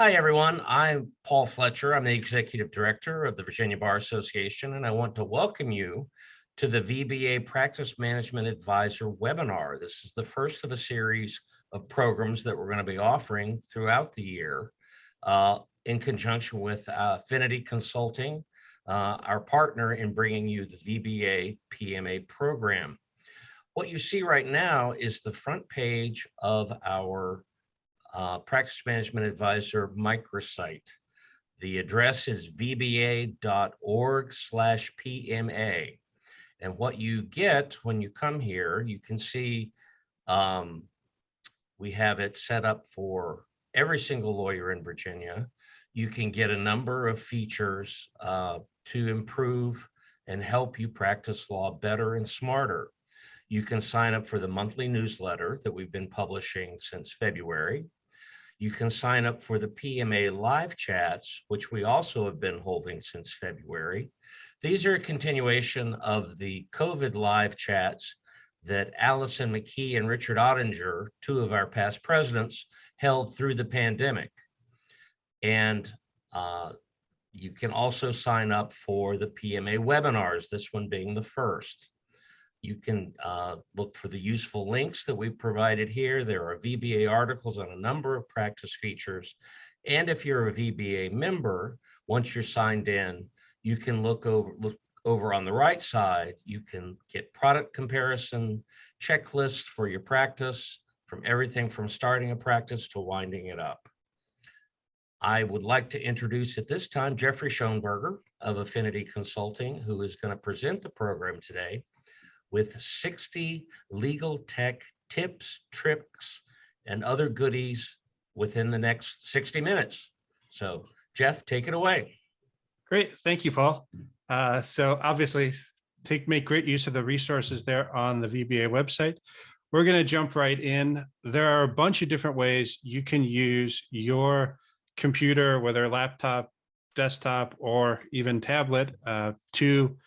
Hi, everyone. I'm Paul Fletcher. I'm the Executive Director of the Virginia Bar Association, and I want to welcome you to the VBA Practice Management Advisor webinar. This is the first of a series of programs that we're going to be offering throughout the year in conjunction with Affinity Consulting, our partner in bringing you the VBA PMA program. What you see right now is the front page of our Practice Management Advisor microsite. The address is vba.org/PMA. And what you get when you come here, you can see we have it set up for every single lawyer in Virginia. You can get a number of features to improve and help you practice law better and smarter. You can sign up for the monthly newsletter that we've been publishing since February. You can sign up for the PMA live chats, which we also have been holding since February. These are a continuation of the COVID live chats that Allison McKee and Richard Ottinger, two of our past presidents, held through the pandemic. And you can also sign up for the PMA webinars, this one being the first. You can look for the useful links that we've provided here. There are VBA articles on a number of practice features. And if you're a VBA member, once you're signed in, you can look over on the right side. You can get product comparison checklists for your practice, from everything from starting a practice to winding it up. I would like to introduce at this time Jeffrey Schoenberger of Affinity Consulting, who is going to present the program today with 60 legal tech tips, tricks, and other goodies within the next 60 minutes. So Jeff, take it away. Great, thank you, Paul. So obviously, make great use of the resources there on the VBA website. We're gonna jump right in. There are a bunch of different ways you can use your computer, whether laptop, desktop, or even tablet, to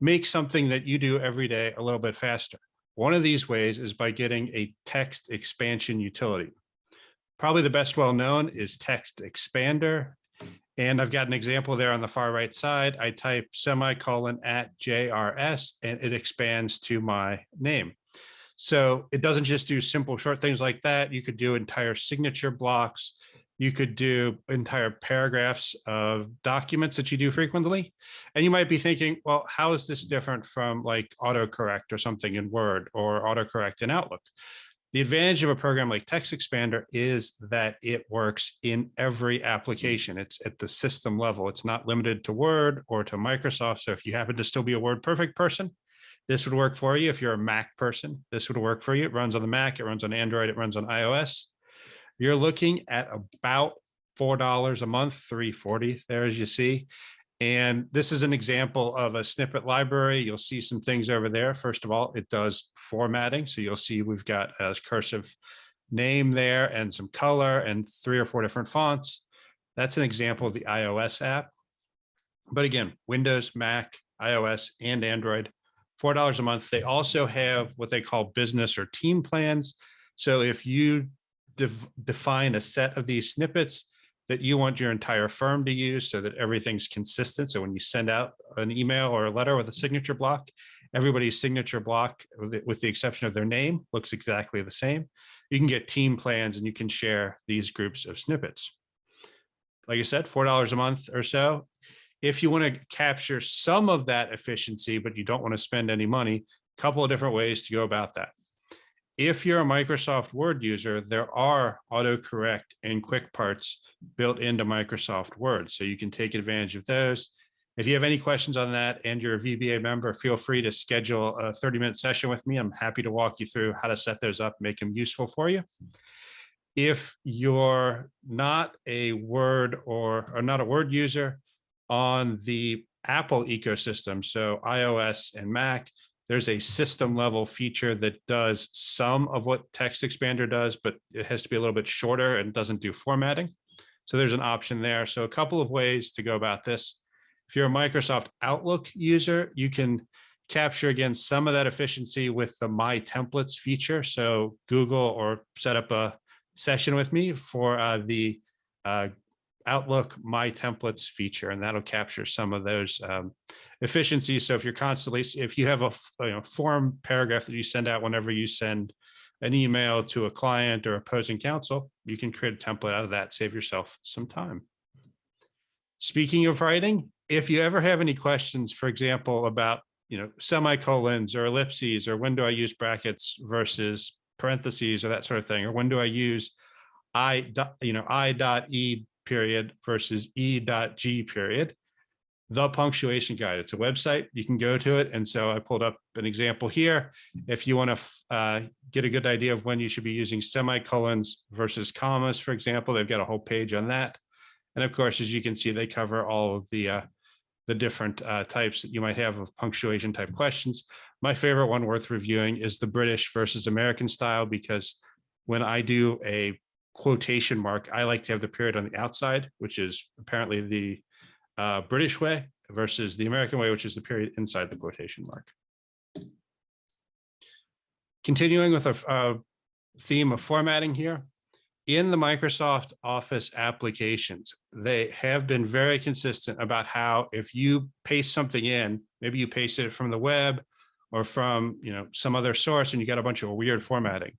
make something that you do every day a little bit faster. One of these ways is by getting a text expansion utility. Probably the best well known is Text Expander. And I've got an example there on the far right side. I type @JRS and it expands to my name. So it doesn't just do simple short things like that. You could do entire signature blocks. You could do entire paragraphs of documents that you do frequently. And you might be thinking, well, how is this different from like autocorrect or something in Word or autocorrect in Outlook? The advantage of a program like Text Expander is that it works in every application. It's at the system level. It's not limited to Word or to Microsoft. So if you happen to still be a WordPerfect person, this would work for you. If you're a Mac person, this would work for you. It runs on the Mac, it runs on Android, it runs on iOS. You're looking at about $4 a month, $3.40 there, as you see. And this is an example of a snippet library. You'll see some things over there. First of all, it does formatting. So you'll see we've got a cursive name there and some color and 3 or 4 different fonts. That's an example of the iOS app. But again, Windows, Mac, iOS, and Android, $4 a month. They also have what they call business or team plans. So if you define a set of these snippets that you want your entire firm to use so that everything's consistent. So when you send out an email or a letter with a signature block, everybody's signature block, with the exception of their name, looks exactly the same. You can get team plans and you can share these groups of snippets. Like I said, $4 a month or so. If you want to capture some of that efficiency, but you don't want to spend any money, a couple of different ways to go about that. If you're a Microsoft Word user, there are autocorrect and quick parts built into Microsoft Word, so you can take advantage of those. If you have any questions on that and you're a VBA member, feel free to schedule a 30-minute session with me. I'm happy to walk you through how to set those up, make them useful for you. If you're not a Word or not a Word user on the Apple ecosystem, so iOS and Mac, there's a system level feature that does some of what Text Expander does, but it has to be a little bit shorter and doesn't do formatting. So there's an option there. So a couple of ways to go about this. If you're a Microsoft Outlook user, you can capture, again, some of that efficiency with the My Templates feature. So Google or set up a session with me for the Outlook My Templates feature, and that'll capture some of those efficiencies. So if you're constantly, if you have a form paragraph that you send out whenever you send an email to a client or opposing counsel, you can create a template out of that, save yourself some time. Speaking of writing, if you ever have any questions, for example, about semicolons or ellipses, or when do I use brackets versus parentheses, or that sort of thing, or when do I use I dot E period versus E dot G period, the punctuation guide, it's a website, you can go to it. And so I pulled up an example here. If you want to get a good idea of when you should be using semicolons versus commas, for example, they've got a whole page on that. And of course, as you can see, they cover all of the different types that you might have of punctuation type questions. My favorite one worth reviewing is the British versus American style, because when I do a quotation mark, I like to have the period on the outside, which is apparently the British way, versus the American way, which is the period inside the quotation mark. Continuing with a theme of formatting here, in the Microsoft Office applications, they have been very consistent about how if you paste something in, maybe you pasted it from the web or from some other source and you got a bunch of weird formatting,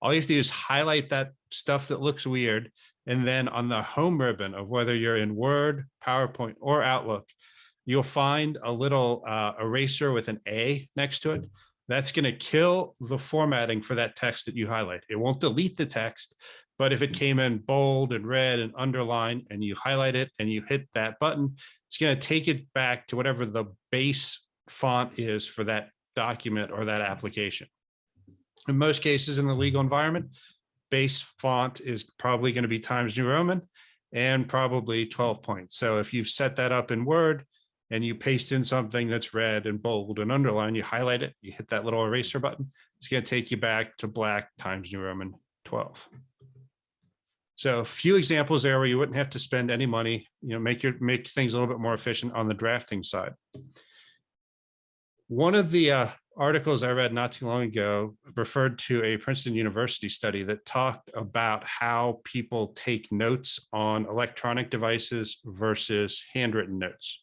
all you have to do is highlight that stuff that looks weird. And then on the home ribbon of whether you're in Word, PowerPoint, or Outlook, you'll find a little eraser with an A next to it. That's going to kill the formatting for that text that you highlight. It won't delete the text, but if it came in bold and red and underlined and you highlight it and you hit that button, it's going to take it back to whatever the base font is for that document or that application. In most cases in the legal environment, base font is probably going to be Times New Roman and probably 12 points. So if you've set that up in Word and you paste in something that's red and bold and underlined, you highlight it, you hit that little eraser button, it's going to take you back to black Times New Roman 12. So a few examples there where you wouldn't have to spend any money, make things a little bit more efficient on the drafting side. One of the articles I read not too long ago referred to a Princeton University study that talked about how people take notes on electronic devices versus handwritten notes.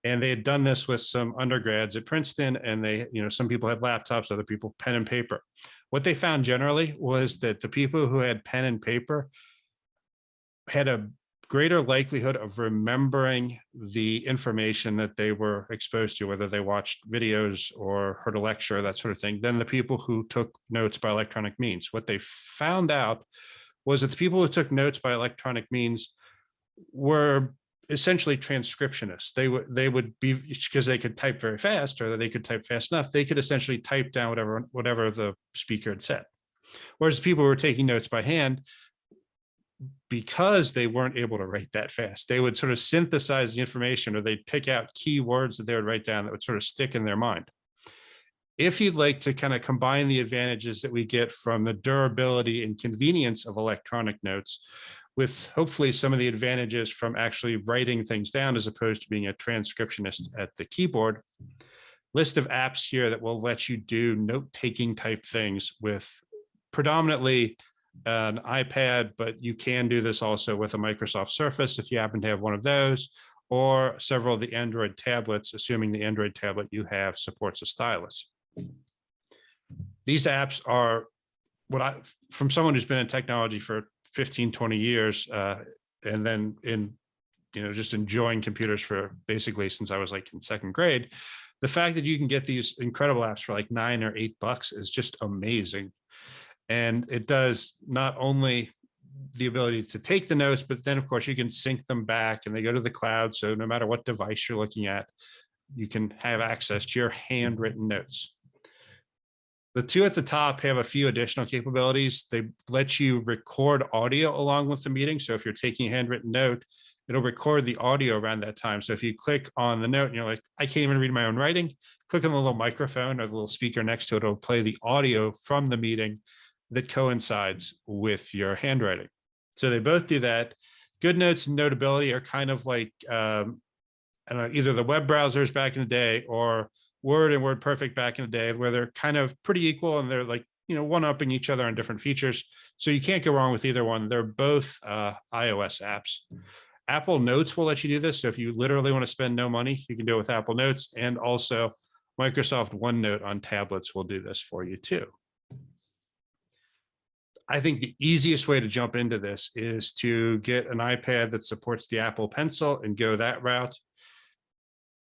And they had done this with some undergrads at Princeton, and they, some people had laptops, other people pen and paper. What they found generally was that the people who had pen and paper had a greater likelihood of remembering the information that they were exposed to, whether they watched videos or heard a lecture, that sort of thing, than the people who took notes by electronic means. What they found out was that the people who took notes by electronic means were essentially transcriptionists. They would be, because they could type very fast, or they could type fast enough, they could essentially type down whatever the speaker had said. Whereas people who were taking notes by hand, because they weren't able to write that fast, they would sort of synthesize the information, or they'd pick out key words that they would write down that would sort of stick in their mind. If you'd like to kind of combine the advantages that we get from the durability and convenience of electronic notes with hopefully some of the advantages from actually writing things down as opposed to being a transcriptionist at the keyboard, list of apps here that will let you do note-taking type things with predominantly an iPad, but you can do this also with a Microsoft Surface if you happen to have one of those, or several of the Android tablets, assuming the Android tablet you have supports a stylus. These apps are from someone who's been in technology for 15, 20 years, and then just enjoying computers for basically since I was like in second grade, the fact that you can get these incredible apps for like $9 or $8 is just amazing. And it does not only the ability to take the notes, but then of course you can sync them back and they go to the cloud. So no matter what device you're looking at, you can have access to your handwritten notes. The two at the top have a few additional capabilities. They let you record audio along with the meeting. So if you're taking a handwritten note, it'll record the audio around that time. So if you click on the note and you're like, I can't even read my own writing, click on the little microphone or the little speaker next to it. It'll play the audio from the meeting that coincides with your handwriting. So they both do that. GoodNotes and Notability are kind of like I don't know, either the web browsers back in the day or Word and WordPerfect back in the day, where they're kind of pretty equal and they're like, one-upping each other on different features. So you can't go wrong with either one. They're both iOS apps. Apple Notes will let you do this. So if you literally want to spend no money, you can do it with Apple Notes, and also Microsoft OneNote on tablets will do this for you too. I think the easiest way to jump into this is to get an iPad that supports the Apple Pencil and go that route.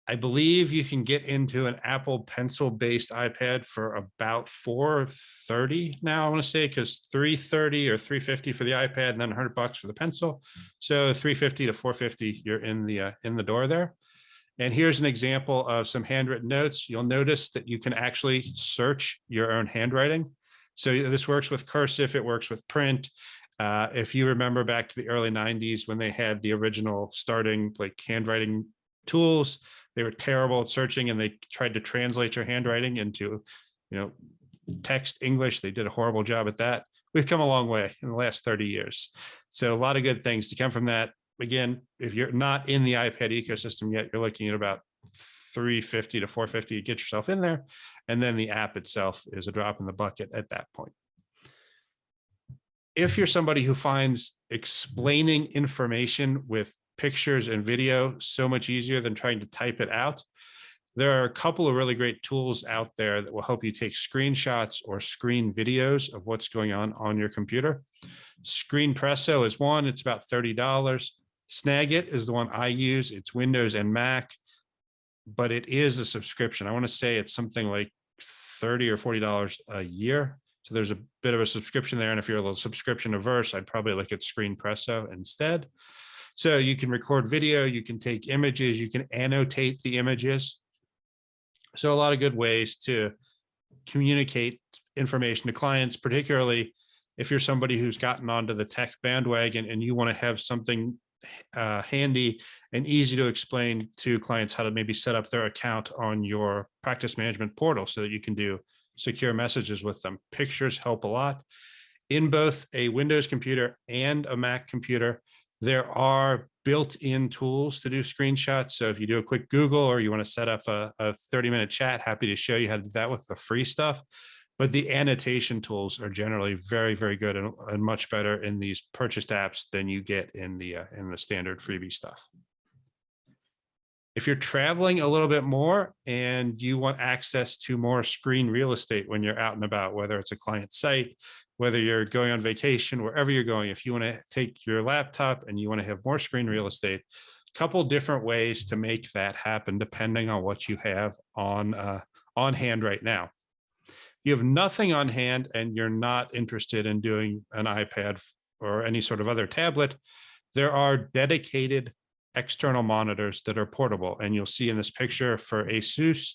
I believe you can get into an Apple Pencil based iPad for about $430 now, I want to say, because $330 or $350 for the iPad and then $100 for the pencil. So $350 to $450, you're in the door there. And here's an example of some handwritten notes. You'll notice that you can actually search your own handwriting. So this works with cursive, it works with print. If you remember back to the early 90s when they had the original starting like handwriting tools, they were terrible at searching and they tried to translate your handwriting into, text English. They did a horrible job at that. We've come a long way in the last 30 years. So a lot of good things to come from that. Again, if you're not in the iPad ecosystem yet, you're looking at about $350 to $450 to get yourself in there. And then the app itself is a drop in the bucket at that point. If you're somebody who finds explaining information with pictures and video so much easier than trying to type it out, there are a couple of really great tools out there that will help you take screenshots or screen videos of what's going on your computer. Screenpresso is one, it's about $30. Snagit is the one I use. It's Windows and Mac, but it is a subscription. I want to say it's something like $30 or $40 a year. So there's a bit of a subscription there. And if you're a little subscription averse, I'd probably look at Screenpresso instead. So you can record video, you can take images, you can annotate the images. So a lot of good ways to communicate information to clients, particularly if you're somebody who's gotten onto the tech bandwagon and you want to have something handy and easy to explain to clients how to maybe set up their account on your practice management portal so that you can do secure messages with them. Pictures help a lot. In both a Windows computer and a Mac computer, there are built-in tools to do screenshots. So if you do a quick Google or you want to set up a 30-minute chat, happy to show you how to do that with the free stuff. But the annotation tools are generally very, very good and much better in these purchased apps than you get in the standard freebie stuff. If you're traveling a little bit more and you want access to more screen real estate when you're out and about, whether it's a client site, whether you're going on vacation, wherever you're going, if you want to take your laptop and you want to have more screen real estate, a couple different ways to make that happen depending on what you have on hand right now. You have nothing on hand and you're not interested in doing an iPad or any sort of other tablet, there are dedicated external monitors that are portable. And you'll see in this picture for ASUS,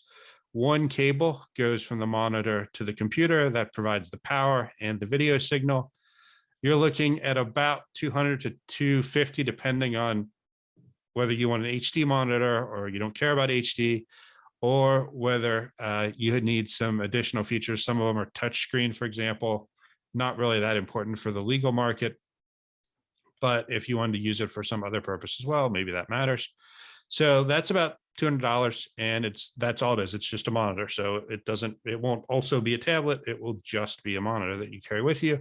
one cable goes from the monitor to the computer that provides the power and the video signal. You're looking at about $200 to $250, depending on whether you want an HD monitor or you don't care about HD, or whether you need some additional features. Some of them are touchscreen, for example, not really that important for the legal market. But if you wanted to use it for some other purpose as well, maybe that matters. So that's about $200, and that's all it is. It's just a monitor. So it won't also be a tablet. It will just be a monitor that you carry with you.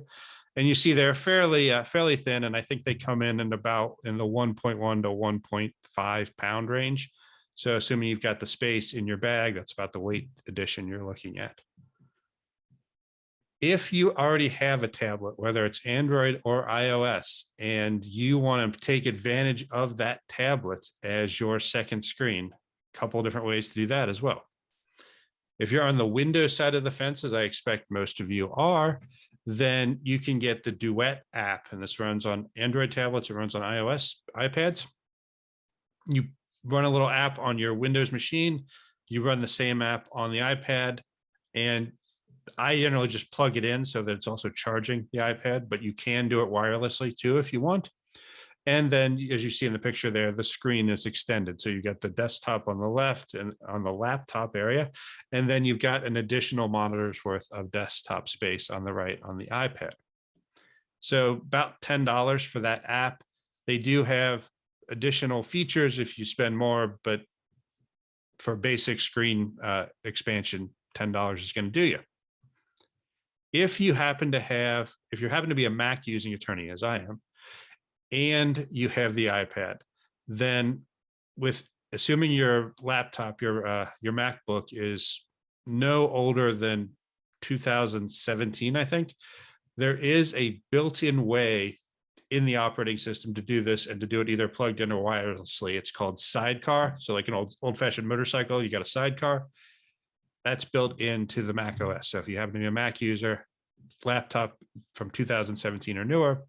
And you see they're fairly thin, and I think they come in the 1.1 to 1.5 pound range. So assuming you've got the space in your bag, that's about the weight addition you're looking at. If you already have a tablet, whether it's Android or iOS, and you want to take advantage of that tablet as your second screen, a couple of different ways to do that as well. If you're on the Windows side of the fence, as I expect most of you are, then you can get the Duet app, and this runs on Android tablets, it runs on iOS iPads. You run a little app on your Windows machine, you run the same app on the iPad, and I generally just plug it in so that it's also charging the iPad, but you can do it wirelessly too if you want. And then, as you see in the picture there, the screen is extended. So you got the desktop on the left and on the laptop area, and then you've got an additional monitor's worth of desktop space on the right on the iPad. So about $10 for that app. They do have additional features if you spend more, but for basic screen expansion, $10 is going to do you. If you happen to be a Mac using attorney, as I am, and you have the iPad, then with assuming your laptop, your MacBook is no older than 2017, I think, there is a built-in way in the operating system to do this and to do it either plugged in or wirelessly. It's called Sidecar. So like an old-fashioned motorcycle, you got a sidecar that's built into the Mac OS. So if you happen to be a Mac user, laptop from 2017 or newer,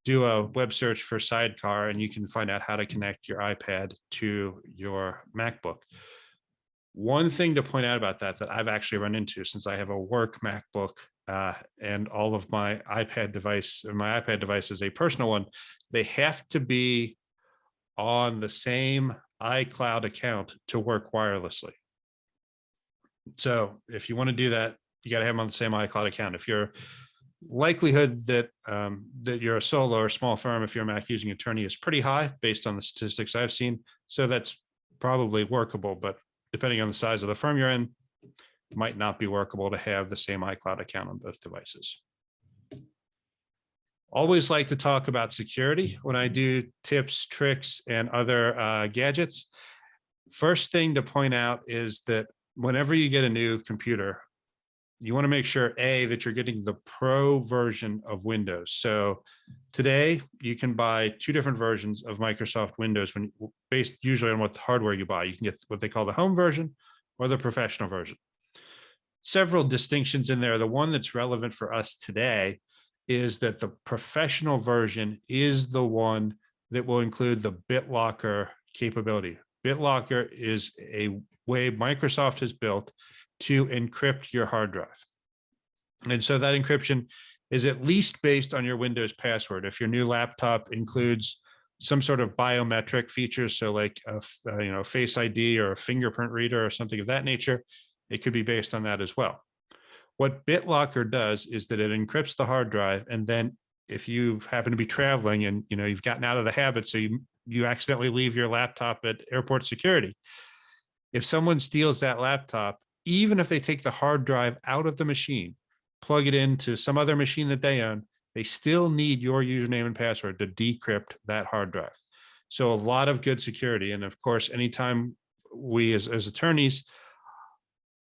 do a web search for Sidecar and you can find out how to connect your iPad to your MacBook. One thing to point out about that I've actually run into, since I have a work MacBook and all of my iPad device is a personal one, they have to be on the same iCloud account to work wirelessly. So if you want to do that, you got to have them on the same iCloud account. If your likelihood that that you're a solo or small firm, if you're a Mac using attorney, is pretty high based on the statistics I've seen. So that's probably workable, but depending on the size of the firm you're in, it might not be workable to have the same iCloud account on both devices. Always like to talk about security when I do tips, tricks, and other gadgets. First thing to point out is that whenever you get a new computer, you want to make sure, A, that you're getting the pro version of Windows. So today you can buy two different versions of Microsoft Windows based usually on what hardware you buy. You can get what they call the home version or the professional version. Several distinctions in there. The one that's relevant for us today is that the professional version is the one that will include the BitLocker capability. BitLocker is a way Microsoft has built to encrypt your hard drive. And so that encryption is at least based on your Windows password. If your new laptop includes some sort of biometric features, so like a Face ID or a fingerprint reader or something of that nature, it could be based on that as well. What BitLocker does is that it encrypts the hard drive, and then if you happen to be traveling and you've gotten out of the habit, so you accidentally leave your laptop at airport security, if someone steals that laptop, even if they take the hard drive out of the machine, plug it into some other machine that they own, they still need your username and password to decrypt that hard drive. So a lot of good security. And of course, anytime we as attorneys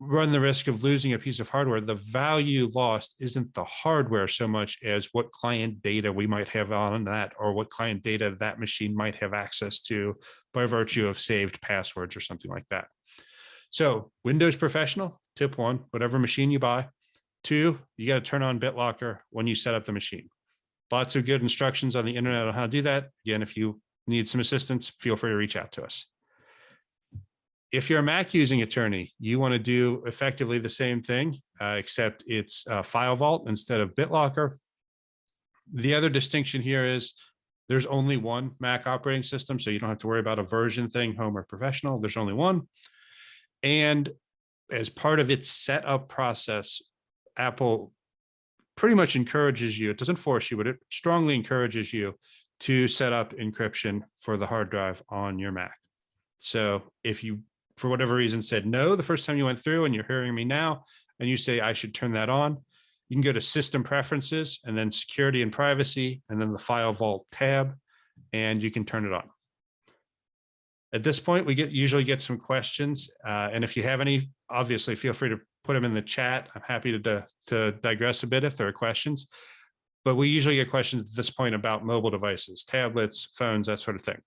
run the risk of losing a piece of hardware, the value lost isn't the hardware so much as what client data we might have on that, or what client data that machine might have access to by virtue of saved passwords or something like that. So Windows Professional, tip one, whatever machine you buy. Two, you got to turn on BitLocker when you set up the machine. Lots of good instructions on the internet on how to do that. Again, if you need some assistance, feel free to reach out to us. If you're a Mac using attorney, you want to do effectively the same thing, except it's File Vault instead of BitLocker. The other distinction here is there's only one Mac operating system, so you don't have to worry about a version thing, home or professional. There's only one. And as part of its setup process, Apple pretty much encourages you, it doesn't force you, but it strongly encourages you to set up encryption for the hard drive on your Mac. So if you, for whatever reason, said no the first time you went through and you're hearing me now, and you say I should turn that on, you can go to System Preferences and then Security and Privacy, and then the File Vault tab, and you can turn it on. At this point, we usually get some questions, and if you have any, obviously feel free to put them in the chat. I'm happy to digress a bit if there are questions, but we usually get questions at this point about mobile devices, tablets, phones, that sort of thing.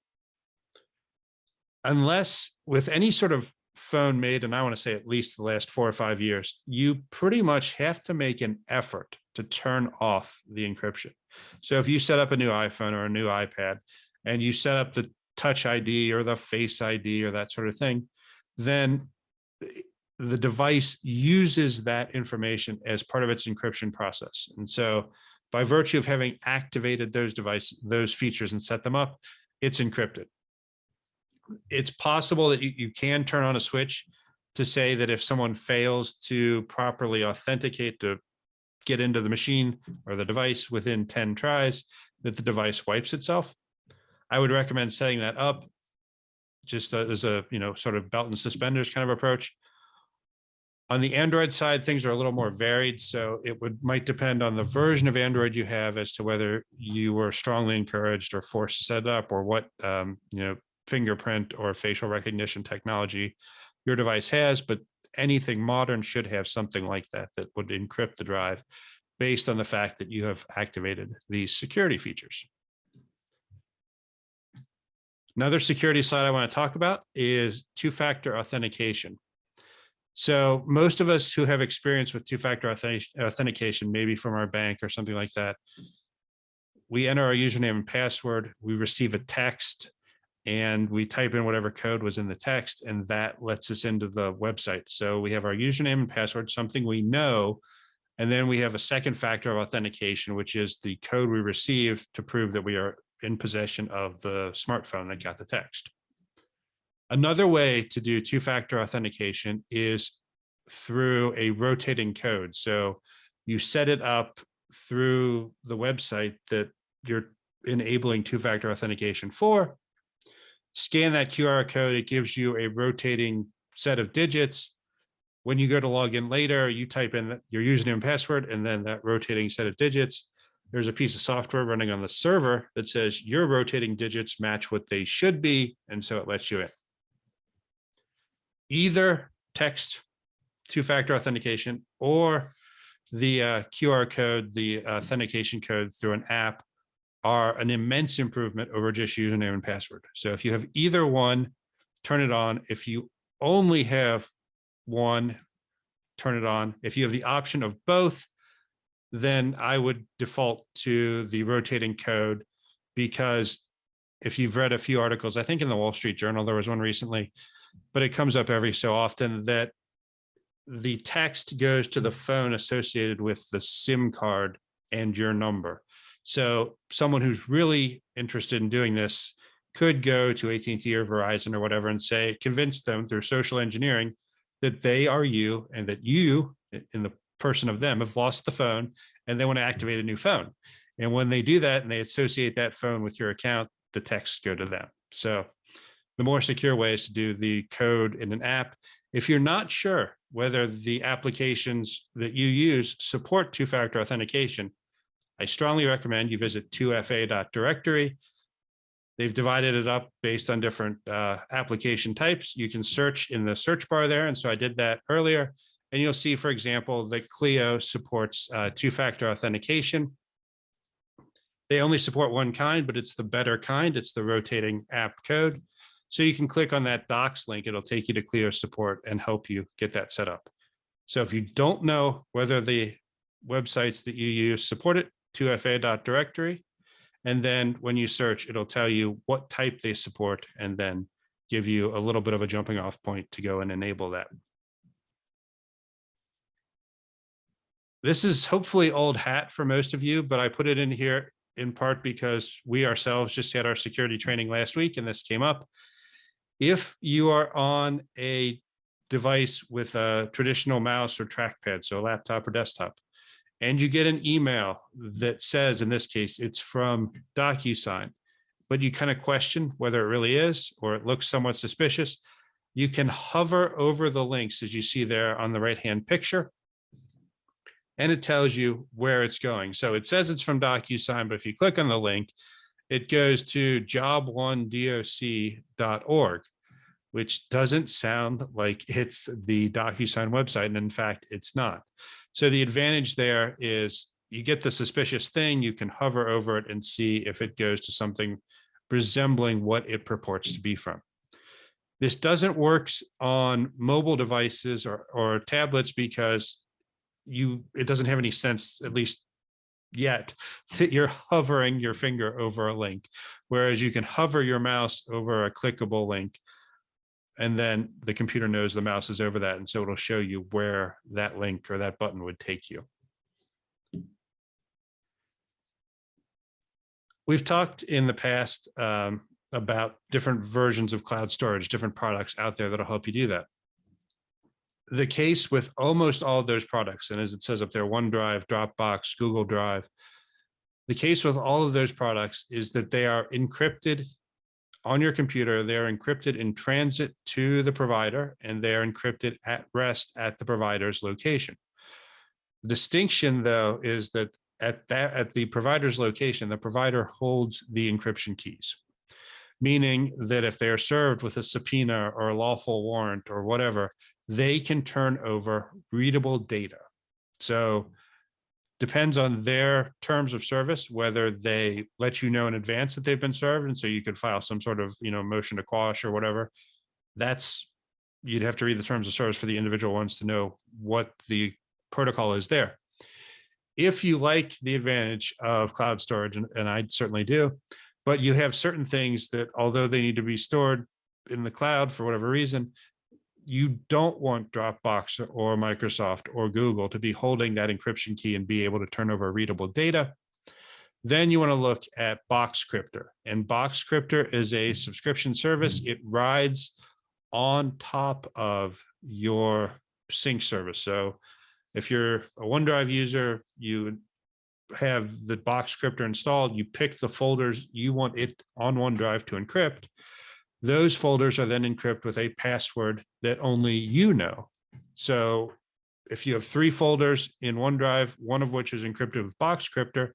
Unless with any sort of phone made, and I want to say at least the last 4 or 5 years, you pretty much have to make an effort to turn off the encryption. So if you set up a new iPhone or a new iPad and you set up the Touch ID or the Face ID or that sort of thing, then the device uses that information as part of its encryption process. And so by virtue of having activated those features and set them up, it's encrypted. It's possible that you can turn on a switch to say that if someone fails to properly authenticate to get into the machine or the device within 10 tries, that the device wipes itself. I would recommend setting that up just as a sort of belt and suspenders kind of approach. On the Android side, things are a little more varied, so it might depend on the version of Android you have as to whether you were strongly encouraged or forced to set it up, or what fingerprint or facial recognition technology your device has. But anything modern should have something like that that would encrypt the drive based on the fact that you have activated these security features. Another security slide I want to talk about is two-factor authentication. So most of us who have experience with two-factor authentication, maybe from our bank or something like that, we enter our username and password, we receive a text, and we type in whatever code was in the text, and that lets us into the website. So we have our username and password, something we know, and then we have a second factor of authentication, which is the code we receive to prove that we are in possession of the smartphone that got the text. Another way to do two-factor authentication is through a rotating code. So you set it up through the website that you're enabling two-factor authentication for, scan that QR code, it gives you a rotating set of digits. When you go to log in later, you type in your username and password, and then that rotating set of digits, there's a piece of software running on the server that says your rotating digits match what they should be, and so it lets you in. Either text two-factor authentication or the QR code, the authentication code through an app, are an immense improvement over just username and password. So if you have either one, turn it on. If you only have one, turn it on. If you have the option of both, then I would default to the rotating code, because if you've read a few articles, I think in the Wall Street Journal, there was one recently, but it comes up every so often that the text goes to the phone associated with the SIM card and your number. So someone who's really interested in doing this could go to AT&T or Verizon or whatever and say, convince them through social engineering that they are you, and that you, in the person of them, have lost the phone and they want to activate a new phone. And when they do that and they associate that phone with your account, the texts go to them. So the more secure way is to do the code in an app. If you're not sure whether the applications that you use support two-factor authentication, I strongly recommend you visit 2fa.directory. They've divided it up based on different application types. You can search in the search bar there. And so I did that earlier. And you'll see, for example, that Clio supports two-factor authentication. They only support one kind, but it's the better kind. It's the rotating app code. So you can click on that docs link. It'll take you to Clio support and help you get that set up. So if you don't know whether the websites that you use support it, 2fa.directory. And then when you search, it'll tell you what type they support, and then give you a little bit of a jumping off point to go and enable that. This is hopefully old hat for most of you, but I put it in here in part because we ourselves just had our security training last week and this came up. If you are on a device with a traditional mouse or trackpad, so a laptop or desktop, and you get an email that says, in this case, it's from DocuSign, but you kind of question whether it really is, or it looks somewhat suspicious, you can hover over the links as you see there on the right-hand picture, and it tells you where it's going. So it says it's from DocuSign, but if you click on the link, it goes to job1doc.org, which doesn't sound like it's the DocuSign website. And in fact, it's not. So the advantage there is you get the suspicious thing, you can hover over it and see if it goes to something resembling what it purports to be from. This doesn't work on mobile devices or tablets because it doesn't have any sense, at least yet, that you're hovering your finger over a link, whereas you can hover your mouse over a clickable link, and then the computer knows the mouse is over that, and so it'll show you where that link or that button would take you. We've talked in the past about different versions of cloud storage, different products out there that'll help you do that. The case with almost all of those products, and as it says up there, OneDrive, Dropbox, Google Drive, the case with all of those products is that they are encrypted on your computer. They're encrypted in transit to the provider, and they're encrypted at rest at the provider's location. The distinction, though, is that at the provider's location, the provider holds the encryption keys, meaning that if they're served with a subpoena or a lawful warrant or whatever, they can turn over readable data. So depends on their terms of service, whether they let you know in advance that they've been served. And so you could file some sort of, motion to quash or whatever. You'd have to read the terms of service for the individual ones to know what the protocol is there. If you like the advantage of cloud storage, and I certainly do, but you have certain things that, although they need to be stored in the cloud for whatever reason, you don't want Dropbox or Microsoft or Google to be holding that encryption key and be able to turn over readable data. Then you want to look at Boxcryptor. And Boxcryptor is a subscription service. It rides on top of your sync service. So if you're a OneDrive user, you have the Boxcryptor installed, you pick the folders you want it on OneDrive to encrypt. Those folders are then encrypted with a password that only you know. So if you have 3 folders in OneDrive, one of which is encrypted with Boxcryptor,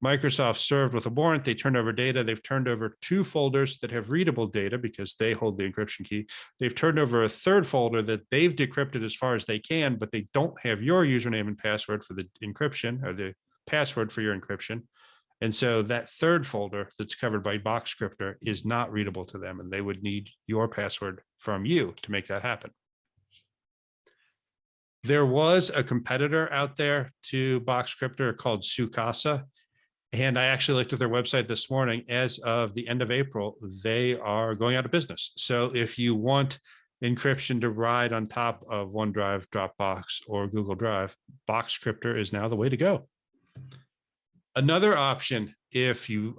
Microsoft served with a warrant, they turned over data. They've turned over 2 folders that have readable data because they hold the encryption key. They've turned over a 3rd folder that they've decrypted as far as they can, but they don't have your username and password for the encryption, or the password for your encryption. And so that 3rd folder that's covered by Boxcryptor is not readable to them, and they would need your password from you to make that happen. There was a competitor out there to Boxcryptor called Sukasa. And I actually looked at their website this morning. As of the end of April, they are going out of business. So if you want encryption to ride on top of OneDrive, Dropbox, or Google Drive, Boxcryptor is now the way to go. Another option, if you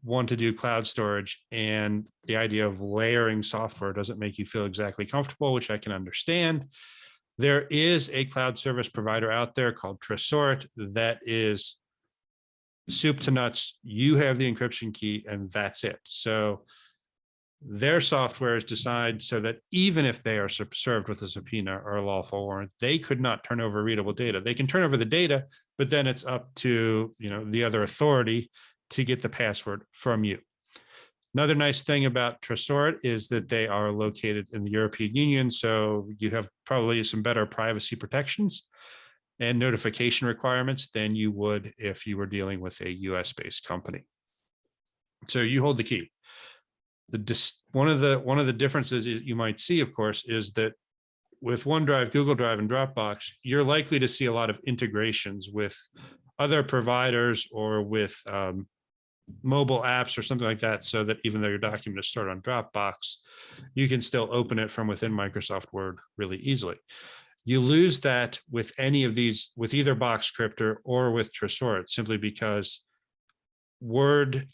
want to do cloud storage and the idea of layering software doesn't make you feel exactly comfortable, which I can understand, there is a cloud service provider out there called Tresort that is soup to nuts. You have the encryption key and that's it. So their software is designed so that even if they are served with a subpoena or a lawful warrant, they could not turn over readable data. They can turn over the data, but then it's up to the other authority to get the password from you. Another nice thing about Tresort is that they are located in the European Union, so you have probably some better privacy protections and notification requirements than you would if you were dealing with a US-based company. So you hold the key. One of the differences you might see, of course, is that with OneDrive, Google Drive, and Dropbox, you're likely to see a lot of integrations with other providers or with mobile apps or something like that, so that even though your document is stored on Dropbox, you can still open it from within Microsoft Word really easily. You lose that with any of these, with either Boxcryptor or with Tresort, simply because Word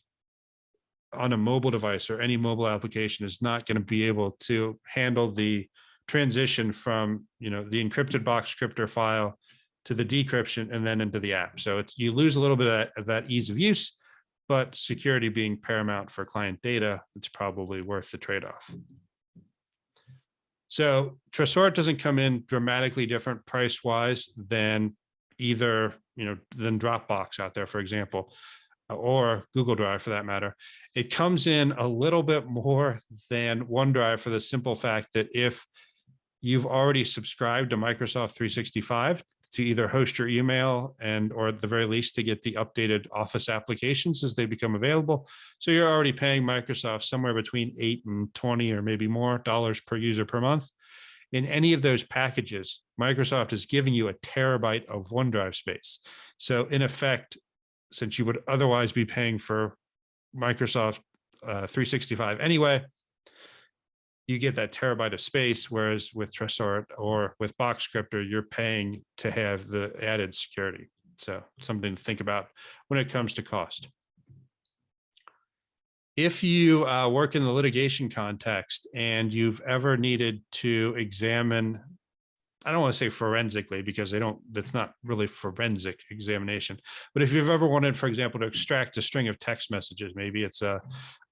on a mobile device or any mobile application is not going to be able to handle the transition from the encrypted Boxcryptor file to the decryption and then into the app. So you lose a little bit of that ease of use, but security being paramount for client data, it's probably worth the trade-off. So Tresort doesn't come in dramatically different price-wise than either, than Dropbox out there, for example, or Google Drive for that matter. It comes in a little bit more than OneDrive for the simple fact that if you've already subscribed to Microsoft 365 to either host your email or at the very least to get the updated Office applications as they become available. So you're already paying Microsoft somewhere between $8 and $20 or maybe more dollars per user per month. In any of those packages, Microsoft is giving you a terabyte of OneDrive space. So in effect, since you would otherwise be paying for Microsoft 365 anyway, you get that terabyte of space, whereas with Tresort or with Boxcryptor, you're paying to have the added security. So something to think about when it comes to cost. If you work in the litigation context and you've ever needed to examine I don't want to say forensically because that's not really forensic examination. But if you've ever wanted, for example, to extract a string of text messages, maybe it's a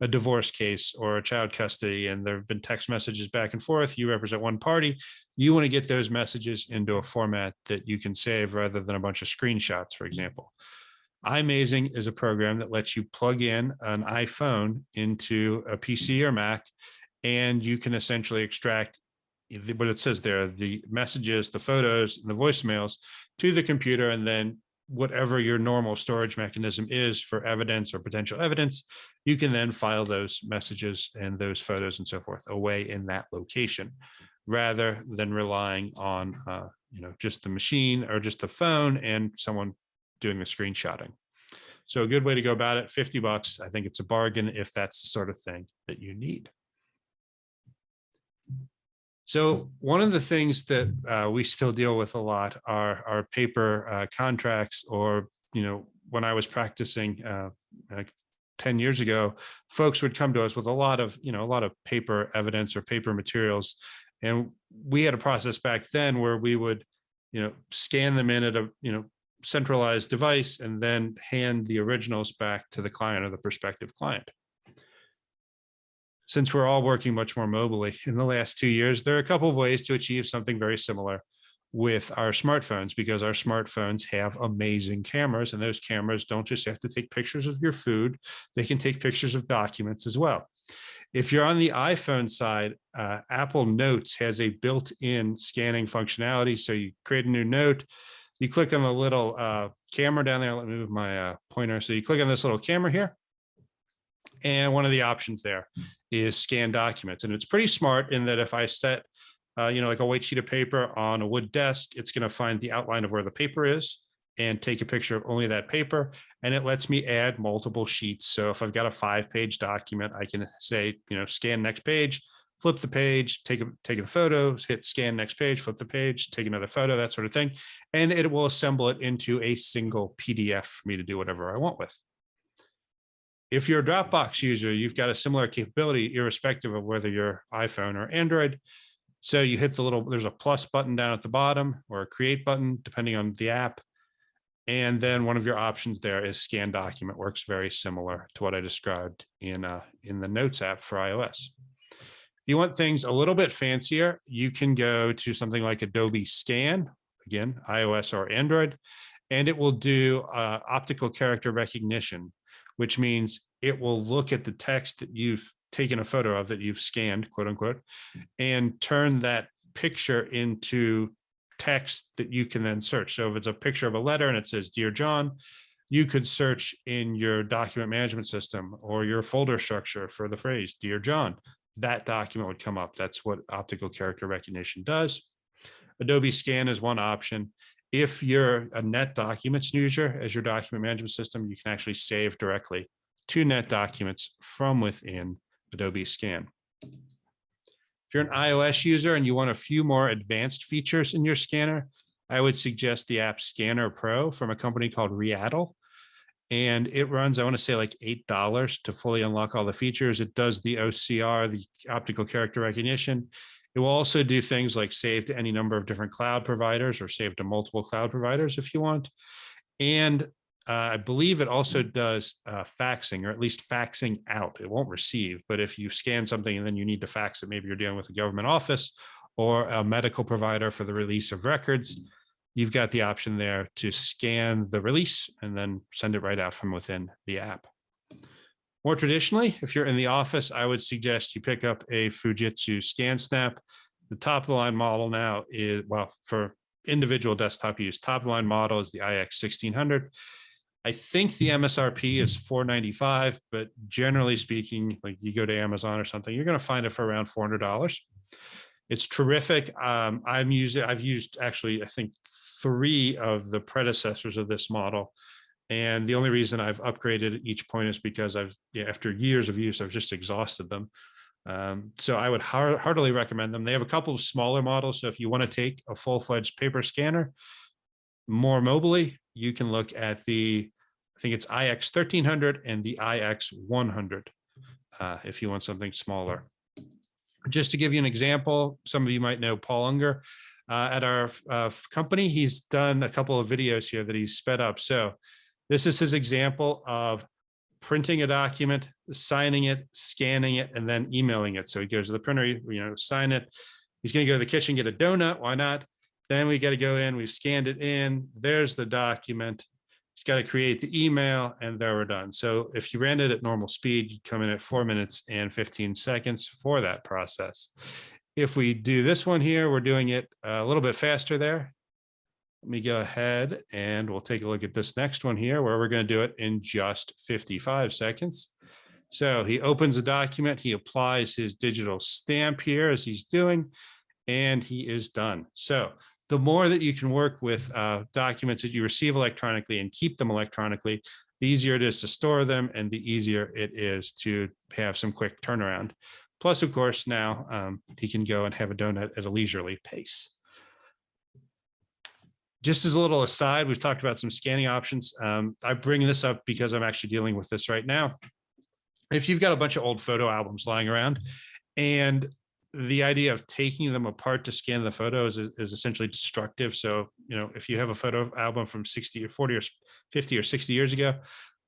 divorce case or a child custody, and there have been text messages back and forth, you represent one party, you want to get those messages into a format that you can save rather than a bunch of screenshots, for example. iMazing is a program that lets you plug in an iPhone into a PC or Mac, and you can essentially extract what it says there, the messages, the photos, and the voicemails to the computer, and then whatever your normal storage mechanism is for evidence or potential evidence, you can then file those messages and those photos and so forth away in that location, rather than relying on just the machine or just the phone and someone doing the screenshotting. So a good way to go about it, $50. I think it's a bargain if that's the sort of thing that you need. So one of the things that we still deal with a lot are paper contracts, or, when I was practicing 10 years ago, folks would come to us with a lot of paper evidence or paper materials. And we had a process back then where we would, scan them in at a, centralized device and then hand the originals back to the client or the prospective client. Since we're all working much more mobily in the last 2 years, there are a couple of ways to achieve something very similar with our smartphones, because our smartphones have amazing cameras, and those cameras don't just have to take pictures of your food, they can take pictures of documents as well. If you're on the iPhone side, Apple Notes has a built-in scanning functionality. So you create a new note, you click on the little camera down there. Let me move my pointer. So you click on this little camera here, and one of the options there is scan documents. And it's pretty smart in that if I set, like a white sheet of paper on a wood desk, it's going to find the outline of where the paper is and take a picture of only that paper. And it lets me add multiple sheets. So if I've got a 5-page document, I can say, scan next page, flip the page, take the photos, hit scan next page, flip the page, take another photo, that sort of thing. And it will assemble it into a single PDF for me to do whatever I want with. If you're a Dropbox user, you've got a similar capability, irrespective of whether you're iPhone or Android. So you hit there's a plus button down at the bottom, or a create button, depending on the app. And then one of your options there is scan document. Works very similar to what I described in the Notes app for iOS. If you want things a little bit fancier, you can go to something like Adobe Scan, again, iOS or Android, and it will do optical character recognition, which means it will look at the text that you've taken a photo of, that you've scanned, quote unquote, and turn that picture into text that you can then search. So if it's a picture of a letter and it says, "Dear John," you could search in your document management system or your folder structure for the phrase "Dear John." That document would come up. That's what optical character recognition does. Adobe Scan is one option. If you're a NetDocuments user as your document management system, you can actually save directly to NetDocuments from within Adobe Scan. If you're an iOS user and you want a few more advanced features in your scanner, I would suggest the app Scanner Pro from a company called Readdle. And it runs, I want to say, like $8 to fully unlock all the features. It does the OCR, the optical character recognition. It will also do things like save to any number of different cloud providers, or save to multiple cloud providers if you want. And I believe it also does faxing, or at least faxing out. It won't receive, but if you scan something and then you need to fax it, maybe you're dealing with a government office or a medical provider for the release of records, you've got the option there to scan the release and then send it right out from within the app. More traditionally, if you're in the office, I would suggest you pick up a Fujitsu ScanSnap. The top of the line model now is, well, for individual desktop use, top of the line model is the iX 1600. I think the MSRP is $495, but generally speaking, like you go to Amazon or something, you're going to find it for around $400. It's terrific. I've used actually, I think, 3 of the predecessors of this model. And the only reason I've upgraded at each point is because after years of use, I've just exhausted them. So I would heartily recommend them. They have a couple of smaller models. So if you want to take a full-fledged paper scanner more mobily, you can look at I think it's iX 1300 and the iX 100 if you want something smaller. Just to give you an example, some of you might know Paul Unger. At our company, he's done a couple of videos here that he's sped up. So this is his example of printing a document, signing it, scanning it, and then emailing it. So he goes to the printer, sign it. He's going to go to the kitchen, get a donut. Why not? Then we got to go in. We've scanned it in. There's the document. He's got to create the email, and there we're done. So if you ran it at normal speed, you'd come in at 4 minutes and 15 seconds for that process. If we do this one here, we're doing it a little bit faster there. Let me go ahead and we'll take a look at this next one here, where we're going to do it in just 55 seconds. So he opens a document, he applies his digital stamp here as he's doing, and he is done. So the more that you can work with documents that you receive electronically and keep them electronically, the easier it is to store them and the easier it is to have some quick turnaround. Plus, of course, now he can go and have a donut at a leisurely pace. Just as a little aside, we've talked about some scanning options. I bring this up because I'm actually dealing with this right now. If you've got a bunch of old photo albums lying around, and the idea of taking them apart to scan the photos is essentially destructive. So, if you have a photo album from 60 or 40 or 50 or 60 years ago,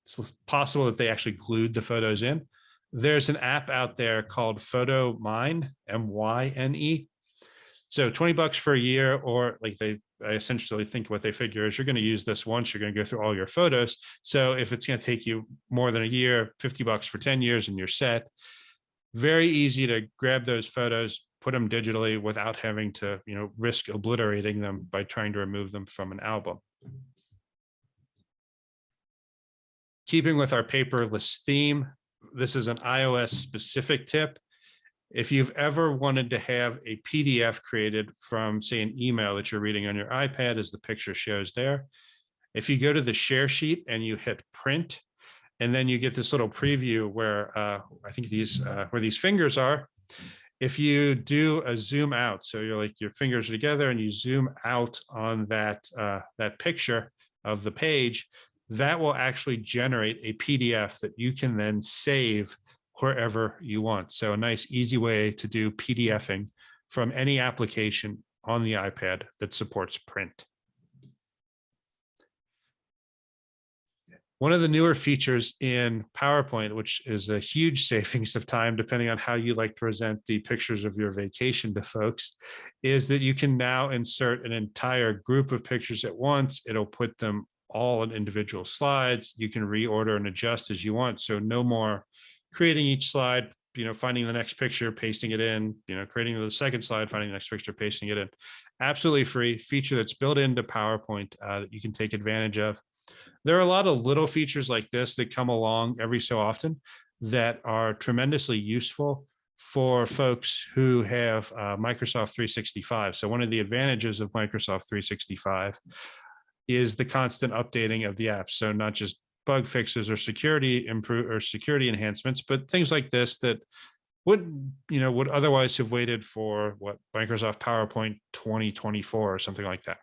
it's possible that they actually glued the photos in. There's an app out there called Photo Mine, MYNE. So $20 for a year, or I essentially think what they figure is you're going to use this once, you're going to go through all your photos. So if it's going to take you more than a year, $50 for 10 years and you're set. Very easy to grab those photos, put them digitally without having to, risk obliterating them by trying to remove them from an album. Keeping with our paperless theme, this is an iOS specific tip. If you've ever wanted to have a PDF created from, say, an email that you're reading on your iPad, as the picture shows there, if you go to the share sheet and you hit print, and then you get this little preview where I think where these fingers are, if you do a zoom out, so your fingers are together and you zoom out on that picture of the page, that will actually generate a PDF that you can then save wherever you want. So a nice, easy way to do PDFing from any application on the iPad that supports print. One of the newer features in PowerPoint, which is a huge savings of time, depending on how you like to present the pictures of your vacation to folks, is that you can now insert an entire group of pictures at once. It'll put them all in individual slides. You can reorder and adjust as you want. So no more creating each slide, finding the next picture, pasting it in, creating the second slide, finding the next picture, pasting it in. Absolutely free feature that's built into PowerPoint that you can take advantage of. There are a lot of little features like this that come along every so often that are tremendously useful for folks who have Microsoft 365. So one of the advantages of Microsoft 365 is the constant updating of the apps. So not just bug fixes or security enhancements, but things like this that would otherwise have waited for Microsoft PowerPoint 2024 or something like that.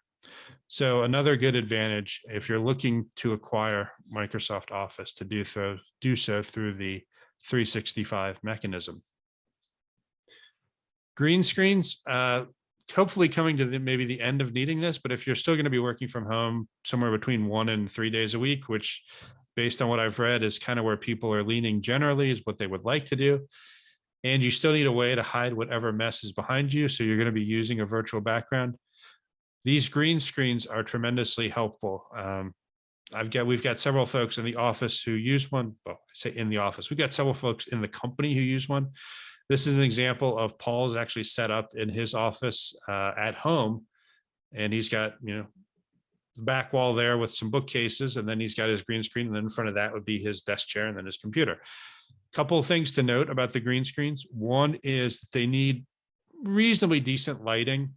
So another good advantage if you're looking to acquire Microsoft Office to do so through the 365 mechanism. Green screens, hopefully coming to maybe the end of needing this, but if you're still going to be working from home somewhere between 1 and 3 days a week, which based on what I've read is kind of where people are leaning generally, is what they would like to do. And you still need a way to hide whatever mess is behind you. So you're going to be using a virtual background. These green screens are tremendously helpful. We've got several folks in the office who use one. Well, I say in the office, we've got several folks in the company who use one. This is an example of Paul's actually set up in his office at home. And he's got, the back wall there with some bookcases, and then he's got his green screen. And then in front of that would be his desk chair and then his computer. Couple of things to note about the green screens. One is they need reasonably decent lighting.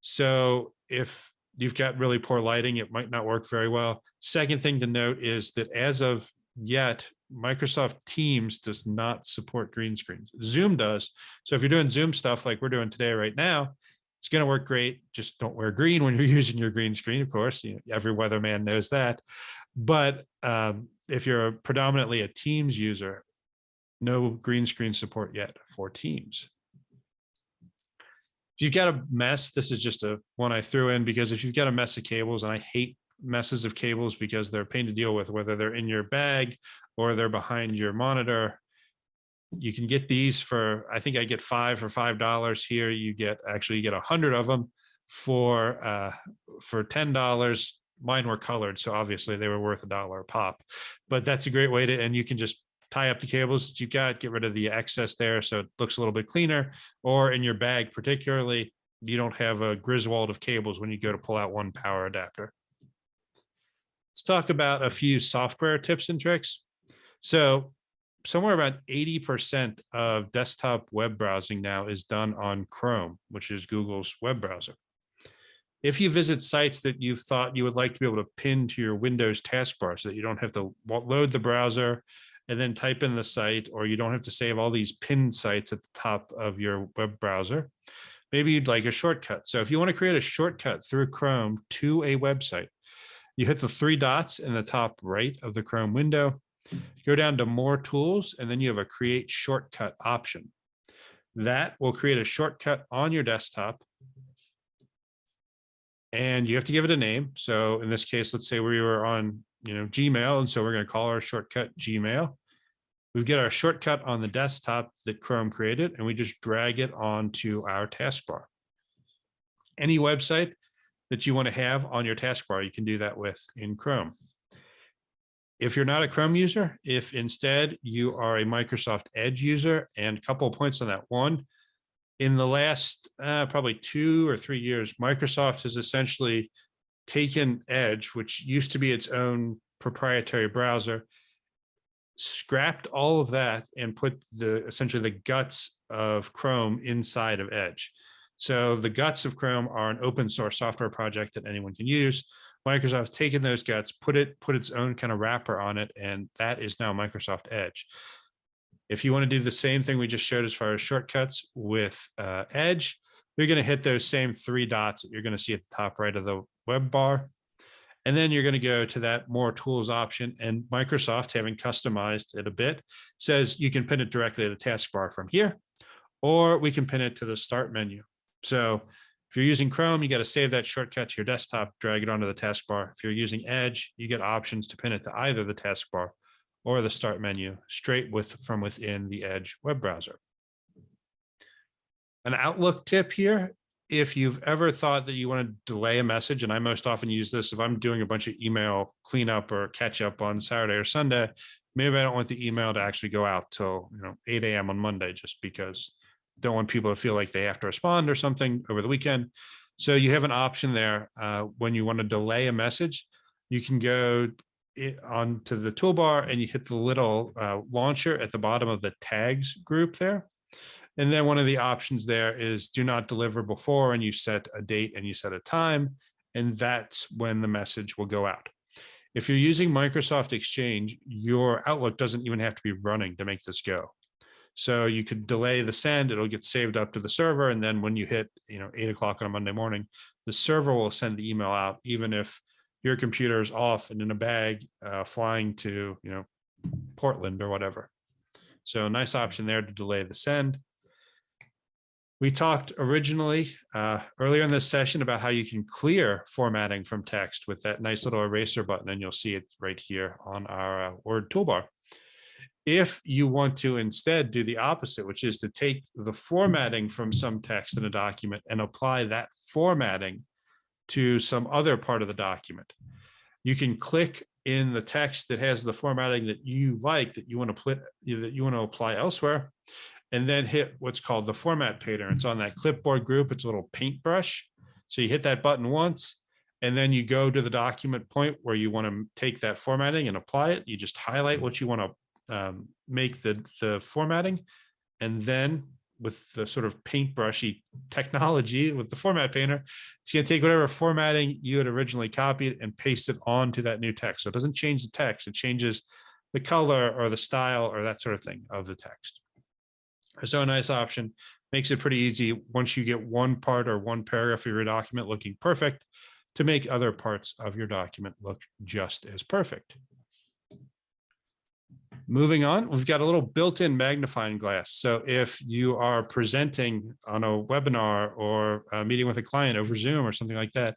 So if you've got really poor lighting, it might not work very well. Second thing to note is that as of yet, Microsoft Teams does not support green screens. Zoom does. So if you're doing Zoom stuff like we're doing today right now, it's going to work great. Just don't wear green when you're using your green screen, of course. Every weatherman knows that. But if you're predominantly a Teams user, no green screen support yet for Teams. If you've got a mess, this is just a one I threw in because if you've got a mess of cables, and I hate messes of cables because they're a pain to deal with, whether they're in your bag or they're behind your monitor, you can get these for, I think I get 5 for $5 here. You get 100 of them for $10. Mine were colored, so obviously they were worth $1 a pop. But that's a great way to, and you can just tie up the cables that you've got, get rid of the excess there so it looks a little bit cleaner. Or in your bag, particularly, you don't have a Griswold of cables when you go to pull out one power adapter. Let's talk about a few software tips and tricks. So somewhere about 80% of desktop web browsing now is done on Chrome, which is Google's web browser. If you visit sites that you thought you would like to be able to pin to your Windows taskbar so that you don't have to load the browser and then type in the site, or you don't have to save all these pinned sites at the top of your web browser, maybe you'd like a shortcut. So if you want to create a shortcut through Chrome to a website, you hit the 3 dots in the top right of the Chrome window, go down to more tools, and then you have a create shortcut option. That will create a shortcut on your desktop, and you have to give it a name. So in this case, let's say we were on Gmail, and so we're going to call our shortcut Gmail. We get our shortcut on the desktop that Chrome created, and we just drag it onto our taskbar. Any website that you want to have on your taskbar, you can do that with in Chrome. If you're not a Chrome user, if instead you are a Microsoft Edge user, and a couple of points on that. One, in the last probably 2 or 3 years, Microsoft has essentially taken Edge, which used to be its own proprietary browser, scrapped all of that and put essentially the guts of Chrome inside of Edge. So the guts of Chrome are an open source software project that anyone can use. Microsoft's taken those guts, put its own kind of wrapper on it, and that is now Microsoft Edge. If you want to do the same thing we just showed as far as shortcuts with Edge, you're going to hit those same 3 dots that you're going to see at the top right of the web bar. And then you're going to go to that more tools option, and Microsoft, having customized it a bit, says you can pin it directly to the taskbar from here, or we can pin it to the start menu. So if you're using Chrome, you got to save that shortcut to your desktop, drag it onto the taskbar. If you're using Edge, you get options to pin it to either the taskbar or the start menu straight from within the Edge web browser. An Outlook tip here: if you've ever thought that you want to delay a message, and I most often use this if I'm doing a bunch of email cleanup or catch up on Saturday or Sunday, maybe I don't want the email to actually go out till 8 a.m. on Monday, just because I don't want people to feel like they have to respond or something over the weekend. So you have an option there when you want to delay a message. You can go onto the toolbar and you hit the little launcher at the bottom of the tags group there. And then one of the options there is do not deliver before, and you set a date and you set a time, and that's when the message will go out. If you're using Microsoft Exchange, your Outlook doesn't even have to be running to make this go. So you could delay the send, it'll get saved up to the server, and then when you hit 8 o'clock on a Monday morning, the server will send the email out, even if your computer is off and in a bag flying to Portland or whatever. So nice option there to delay the send. We talked originally earlier in this session about how you can clear formatting from text with that nice little eraser button, and you'll see it right here on our Word toolbar. If you want to instead do the opposite, which is to take the formatting from some text in a document and apply that formatting to some other part of the document, you can click in the text that has the formatting that you like, that you want to apply elsewhere, and then hit what's called the format painter. It's on that clipboard group. It's a little paintbrush. So you hit that button once, and then you go to the document point where you want to take that formatting and apply it. You just highlight what you want to make the formatting, and then with the sort of paintbrushy technology with the format painter, it's going to take whatever formatting you had originally copied and paste it onto that new text. So it doesn't change the text, it changes the color or the style or that sort of thing of the text. So a nice option, makes it pretty easy once you get one part or one paragraph of your document looking perfect to make other parts of your document look just as perfect. Moving on, we've got a little built-in magnifying glass. So if you are presenting on a webinar or a meeting with a client over Zoom or something like that,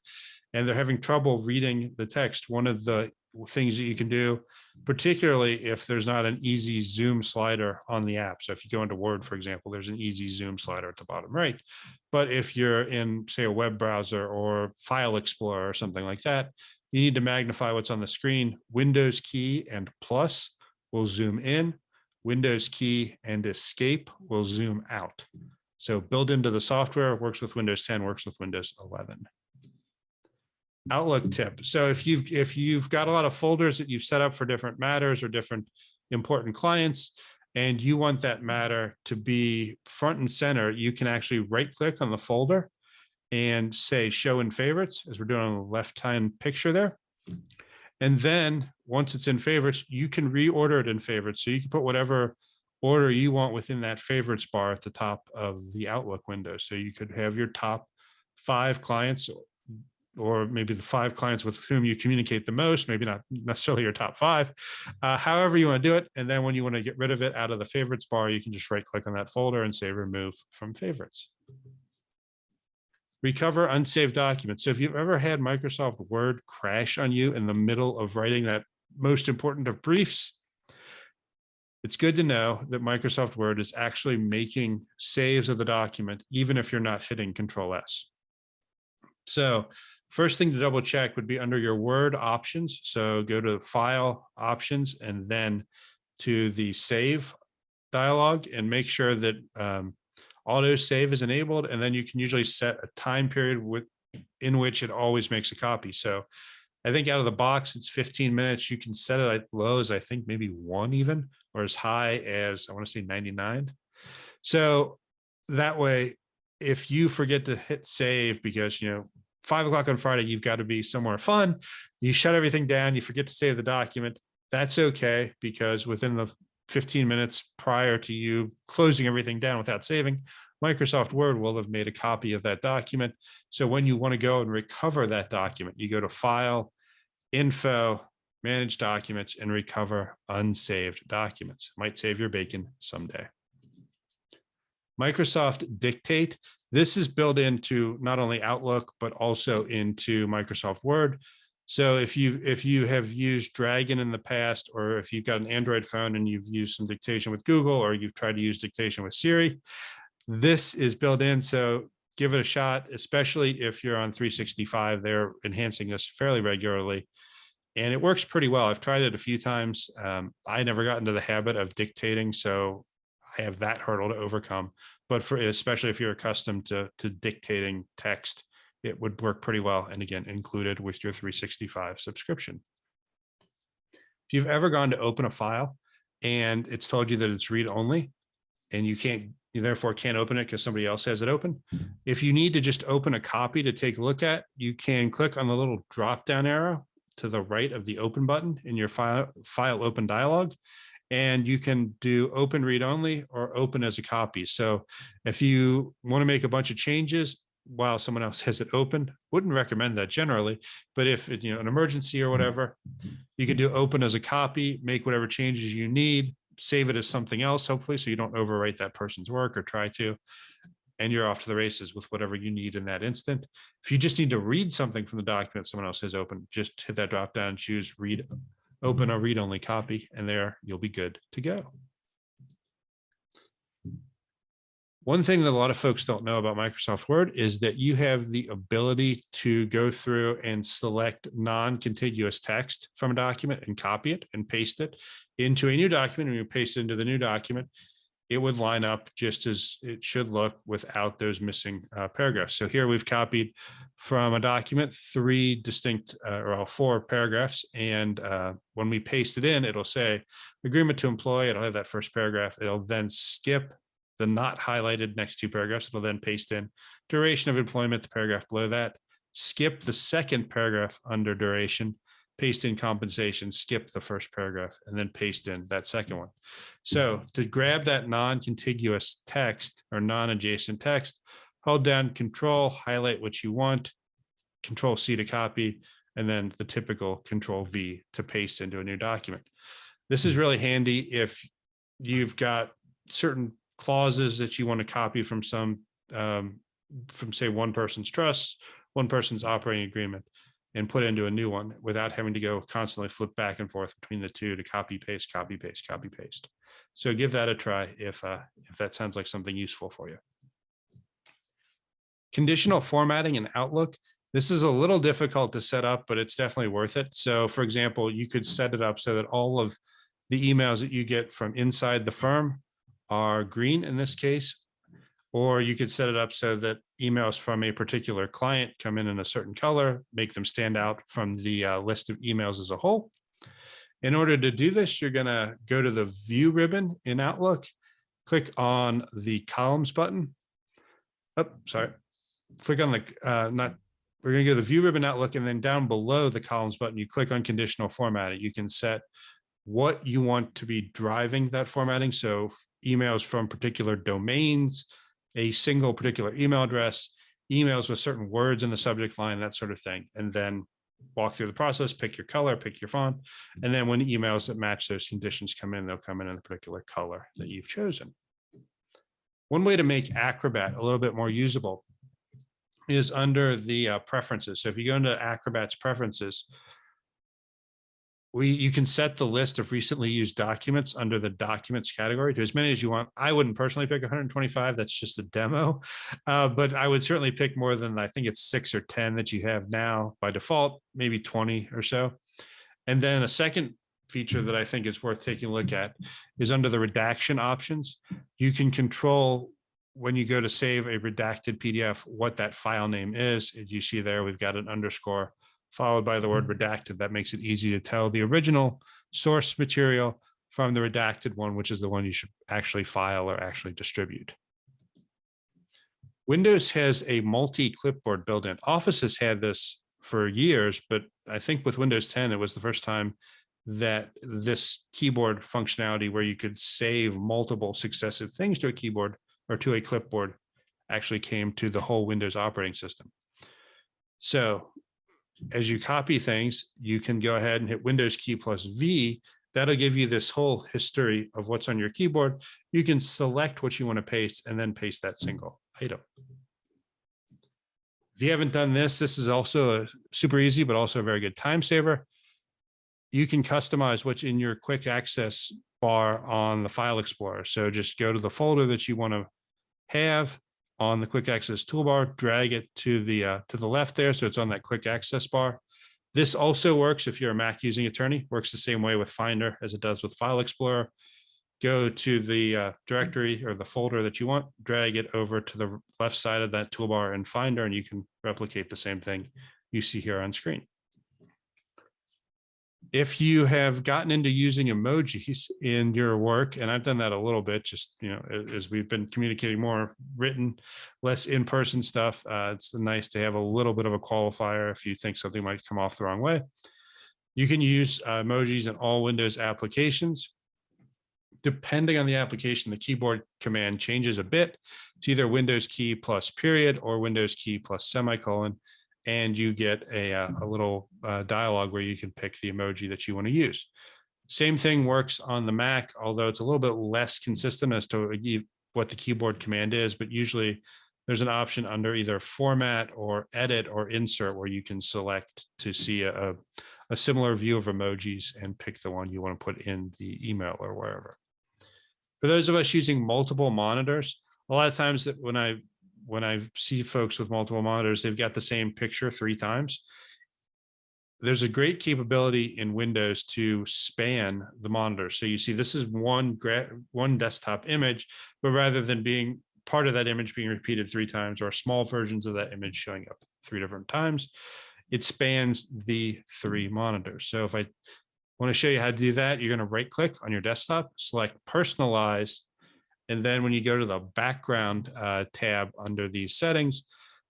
and they're having trouble reading the text, one of the things that you can do, particularly if there's not an easy zoom slider on the app. So if you go into Word, for example, there's an easy zoom slider at the bottom right. But if you're in, say, a web browser or File Explorer or something like that, you need to magnify what's on the screen. Windows key and plus will zoom in. Windows key and escape will zoom out. So built into the software, works with Windows 10, works with Windows 11. Outlook tip. So if you've got a lot of folders that you've set up for different matters or different important clients, and you want that matter to be front and center, you can actually right click on the folder and say show in favorites, as we're doing on the left-hand picture there. And then once it's in favorites, you can reorder it in favorites. So you can put whatever order you want within that favorites bar at the top of the Outlook window. So you could have your top 5 clients, or maybe the 5 clients with whom you communicate the most, maybe not necessarily your top 5, however you want to do it. And then when you want to get rid of it out of the favorites bar, you can just right click on that folder and say remove from favorites. Recover unsaved documents. So if you've ever had Microsoft Word crash on you in the middle of writing that most important of briefs, it's good to know that Microsoft Word is actually making saves of the document, even if you're not hitting Control S. So first thing to double check would be under your Word options. So go to File Options and then to the Save dialog and make sure that auto save is enabled. And then you can usually set a time period in which it always makes a copy. So I think out of the box, it's 15 minutes. You can set it as low as I think maybe 1 even, or as high as I want to say 99. So that way, if you forget to hit save because, 5 o'clock on Friday, you've got to be somewhere fun, you shut everything down, you forget to save the document, that's okay, because within the 15 minutes prior to you closing everything down without saving, Microsoft Word will have made a copy of that document. So when you want to go and recover that document, you go to File, Info, Manage Documents, and Recover Unsaved Documents. Might save your bacon someday. Microsoft Dictate. This is built into not only Outlook, but also into Microsoft Word. So if you have used Dragon in the past, or if you've got an Android phone and you've used some dictation with Google, or you've tried to use dictation with Siri, this is built in. So give it a shot, especially if you're on 365. They're enhancing this fairly regularly, and it works pretty well. I've tried it a few times. I never got into the habit of dictating, so I have that hurdle to overcome. But especially if you're accustomed to dictating text, it would work pretty well. And again, included with your 365 subscription. If you've ever gone to open a file and it's told you that it's read only, and you therefore can't open it because somebody else has it open. If you need to just open a copy to take a look at, you can click on the little drop down arrow to the right of the open button in your file open dialog. And you can do open read only or open as a copy. So if you want to make a bunch of changes while someone else has it open, wouldn't recommend that generally, but if an emergency or whatever, you can do open as a copy, make whatever changes you need, save it as something else, hopefully, so you don't overwrite that person's work or try to, and you're off to the races with whatever you need in that instant. If you just need to read something from the document someone else has open, just hit that drop down, choose read, open a read only copy, and there you'll be good to go. One thing that a lot of folks don't know about Microsoft Word is that you have the ability to go through and select non-contiguous text from a document and copy it and paste it into a new document. When you paste it into the new document, it would line up just as it should look without those missing paragraphs. So here we've copied from a document 3 distinct or 4 paragraphs. And when we paste it in, it'll say agreement to employ. It'll have that first paragraph. It'll then skip the not highlighted next 2 paragraphs. It'll then paste in duration of employment, the paragraph below that, skip the second paragraph under duration, paste in compensation, skip the first paragraph, and then paste in that second one. So to grab that non-contiguous text or non-adjacent text, hold down Control, highlight what you want, Control C to copy, and then the typical Control V to paste into a new document. This is really handy if you've got certain clauses that you want to copy from say one person's trust, one person's operating agreement, and put into a new one without having to go constantly flip back and forth between the two to copy, paste, copy, paste, copy, paste. So give that a try if that sounds like something useful for you. Conditional formatting in Outlook. This is a little difficult to set up, but it's definitely worth it. So for example, you could set it up so that all of the emails that you get from inside the firm are green in this case, or you could set it up so that emails from a particular client come in a certain color, make them stand out from the list of emails as a whole. In order to do this, you're going to go to the View ribbon in Outlook, click on the Columns button. Oh, sorry. Click on the, we're going to go to the View ribbon Outlook, and then down below the Columns button, you click on Conditional Formatting. You can set what you want to be driving that formatting. So emails from particular domains, a single particular email address, emails with certain words in the subject line, that sort of thing. And then walk through the process, pick your color, pick your font. And then when emails that match those conditions come in, they'll come in a particular color that you've chosen. One way to make Acrobat a little bit more usable is under the preferences. So if you go into Acrobat's preferences, you can set the list of recently used documents under the documents category to as many as you want. I wouldn't personally pick 125. That's just a demo, but I would certainly pick more than, I think it's 6 or 10 that you have now by default, maybe 20 or so. And then a second feature that I think is worth taking a look at is under the redaction options. You can control when you go to save a redacted PDF, what that file name is. As you see there, we've got an underscore followed by the word redacted. That makes it easy to tell the original source material from the redacted one, which is the one you should actually file or actually distribute. Windows has a multi-clipboard built-in. Office has had this for years, but I think with Windows 10, it was the first time that this keyboard functionality where you could save multiple successive things to a keyboard or to a clipboard actually came to the whole Windows operating system. So as you copy things, you can go ahead and hit Windows key plus V. That'll give you this whole history of what's on your keyboard. You can select what you want to paste and then paste that single item. If you haven't done this, this is also a super easy, but also a very good time saver. You can customize what's in your quick access bar on the File Explorer. So just go to the folder that you want to have on the quick access toolbar, drag it to the left there. So it's on that quick access bar. This also works if you're a Mac using Attorney, works the same way with Finder as it does with File Explorer. Go to the directory or the folder that you want, drag it over to the left side of that toolbar in Finder, and you can replicate the same thing you see here on screen. If you have gotten into using emojis in your work, and I've done that a little bit, just, as we've been communicating more written, less in-person stuff, it's nice to have a little bit of a qualifier if you think something might come off the wrong way. You can use emojis in all Windows applications. Depending on the application, the keyboard command changes a bit. It's either Windows key plus period or Windows key plus semicolon. And you get a little dialog where you can pick the emoji that you want to use. Same thing works on the Mac, although it's a little bit less consistent as to what the keyboard command is, but usually there's an option under either format or edit or insert where you can select to see a similar view of emojis and pick the one you want to put in the email or wherever. For those of us using multiple monitors, a lot of times that when I see folks with multiple monitors, they've got the same picture 3 times. There's a great capability in Windows to span the monitor. So you see this is one desktop image, but rather than being part of that image being repeated 3 times or small versions of that image showing up 3 different times, it spans the 3 monitors. So if I want to show you how to do that, you're going to right click on your desktop, select personalize. And then when you go to the background tab under these settings,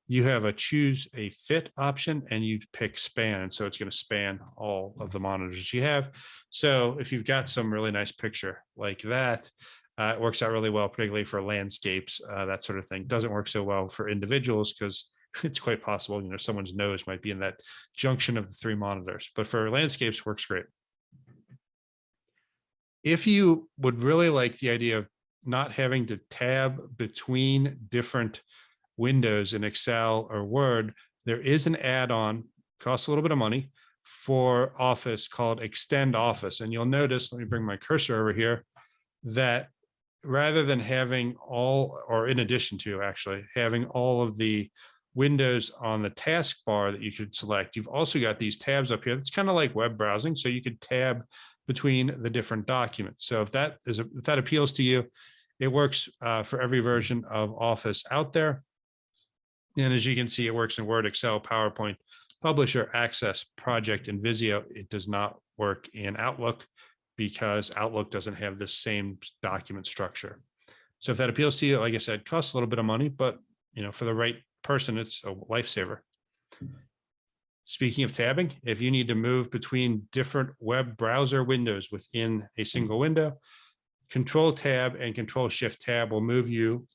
you have a choose a fit option and you pick span. So it's going to span all of the monitors you have. So if you've got some really nice picture like that, it works out really well, particularly for landscapes, that sort of thing. Doesn't work so well for individuals because it's quite possible, someone's nose might be in that junction of the 3 monitors, but for landscapes works great. If you would really like the idea of not having to tab between different windows in Excel or Word, there is an add-on, costs a little bit of money, for Office called Extend Office. And you'll notice, let me bring my cursor over here, that rather than having all, or in addition to actually having all of the windows on the taskbar that you could select, you've also got these tabs up here. It's kind of like web browsing. So you could tab between the different documents. So if that appeals to you, it works for every version of Office out there. And as you can see, it works in Word, Excel, PowerPoint, Publisher, Access, Project, and Visio. It does not work in Outlook because Outlook doesn't have the same document structure. So if that appeals to you, like I said, costs a little bit of money, but for the right person, it's a lifesaver. Speaking of tabbing, if you need to move between different web browser windows within a single window, Control Tab and Control Shift Tab will move you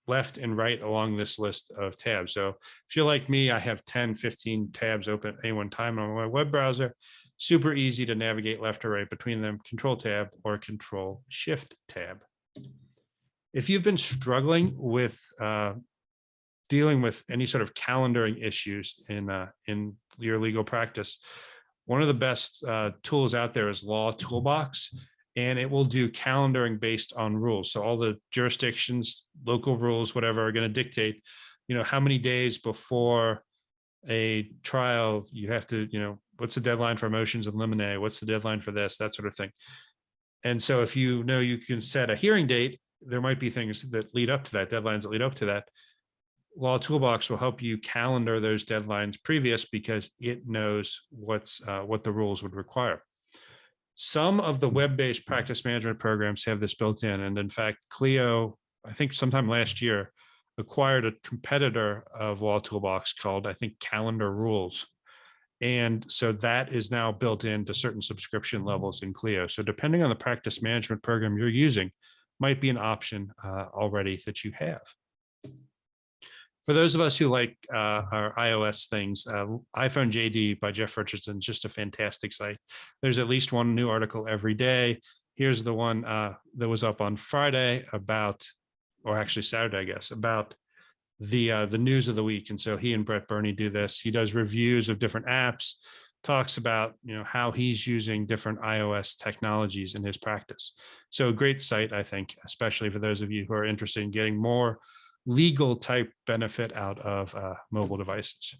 left and right along this list of tabs. So if you're like me, I have 10, 15 tabs open at any one time on my web browser. Super easy to navigate left or right between them, Control Tab or Control Shift Tab. If you've been struggling with dealing with any sort of calendaring issues in your legal practice, one of the best tools out there is Law Toolbox, and it will do calendaring based on rules. So all the jurisdictions, local rules, whatever, are going to dictate, how many days before a trial you have to, what's the deadline for motions in limine? What's the deadline for this, that sort of thing. And so if you can set a hearing date, there might be things that lead up to that, deadlines that lead up to that. Law Toolbox will help you calendar those deadlines previous because it knows what the rules would require. Some of the web-based practice management programs have this built in. And in fact, Clio, I think sometime last year, acquired a competitor of Law Toolbox called, I think, Calendar Rules. And so that is now built into certain subscription levels in Clio. So depending on the practice management program you're using, might be an option already that you have. For those of us who like our iOS things, iPhone JD by Jeff Richardson is just a fantastic site. There's at least one new article every day. Here's the one that was up on Friday about, or actually Saturday, I guess, about the news of the week. And so he and Brett Burney do this. He does reviews of different apps, talks about how he's using different iOS technologies in his practice. So a great site, I think, especially for those of you who are interested in getting more legal type benefit out of mobile devices.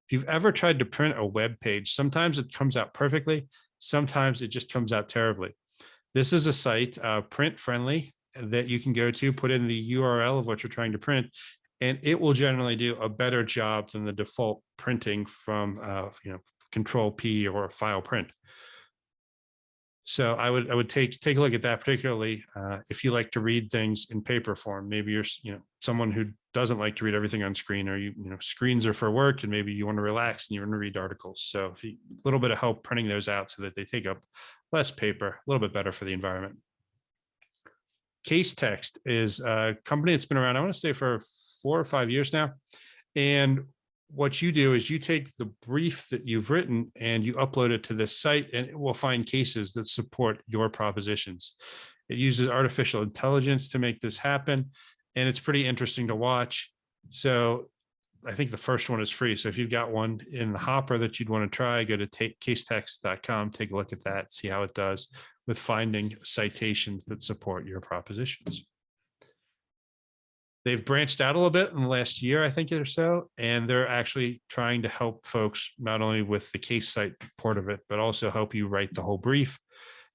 If you've ever tried to print a web page, sometimes it comes out perfectly, sometimes it just comes out terribly. This is a site, print friendly, that you can go to, put in the URL of what you're trying to print, and it will generally do a better job than the default printing from Control P or File Print. So I would take a look at that, particularly if you like to read things in paper form. Maybe you're someone who doesn't like to read everything on screen, or screens are for work, and maybe you want to relax and you want to read articles. So if a little bit of help printing those out so that they take up less paper, a little bit better for the environment. Case Text is a company that's been around, I want to say, for 4 or 5 years now. And what you do is you take the brief that you've written and you upload it to this site, and it will find cases that support your propositions. It uses artificial intelligence to make this happen, and it's pretty interesting to watch. So I think the first one is free. So if you've got one in the hopper that you'd want to try, go to casetext.com, take a look at that, see how it does with finding citations that support your propositions. They've branched out a little bit in the last year, I think, or so, and they're actually trying to help folks not only with the case site part of it, but also help you write the whole brief.